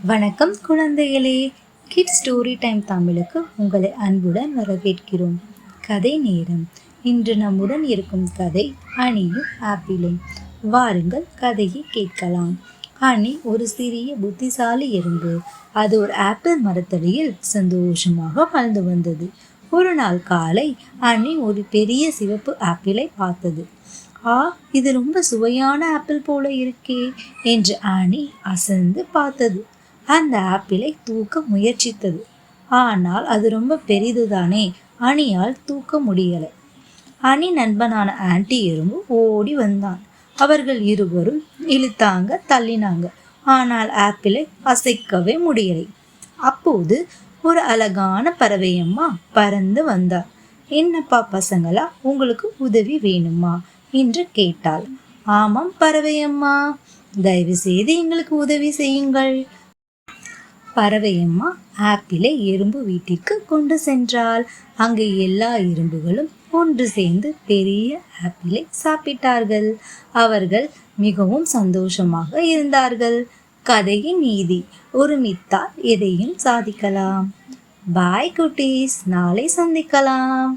வணக்கம் குழந்தைகளே. Kids story time தமிழுக்கு உங்களை அன்புடன் வரவேற்கிறோம். கதை நேரம். இன்று நம்முடன் இருக்கும் கதை அணியும் ஆப்பிளும். வாருங்கள் கதையை கேட்கலாம். அணி ஒரு சிறிய புத்திசாலி எறும்பு. அது ஒரு ஆப்பிள் மரத்தடியில் சந்தோஷமாக வாழ்ந்து வந்தது. ஒரு நாள் காலை அணி ஒரு பெரிய சிவப்பு ஆப்பிளை பார்த்தது. இது ரொம்ப சுவையான ஆப்பிள் போல இருக்கே என்று அணி அசந்து பார்த்தது. அந்த ஆப்பிளை தூக்க முயற்சித்தது. ஆனால் அது ரொம்ப பெரிதுதானே, அணியால் தூக்க முடியலை. அணி நண்பனான ஆன்டி எறும்பு ஓடி வந்தான். அவர்கள் இருவரும் இழுத்தாங்க, தள்ளினாங்க. ஆனால் ஆப்பிளை அசைக்கவே முடியலை. அப்போது ஒரு அழகான பறவையம்மா பறந்து வந்தார். என்னப்பா பசங்களா, உங்களுக்கு உதவி வேணுமா என்று கேட்டாள். ஆமாம் பறவையம்மா, தயவு செய்து எங்களுக்கு உதவி செய்யுங்கள். பறவையம்மா ஆப்பிளை எறும்பு வீட்டிற்கு கொண்டு சென்றாள். அங்கே எல்லா எறும்புகளும் ஒன்று சேர்ந்து பெரிய ஆப்பிளை சாப்பிட்டார்கள். அவர்கள் மிகவும் சந்தோஷமாக இருந்தார்கள். கதையின் நீதி: ஒருமித்தால் எதையும் சாதிக்கலாம். பாய் குட்டீஸ், நாளை சந்திக்கலாம்.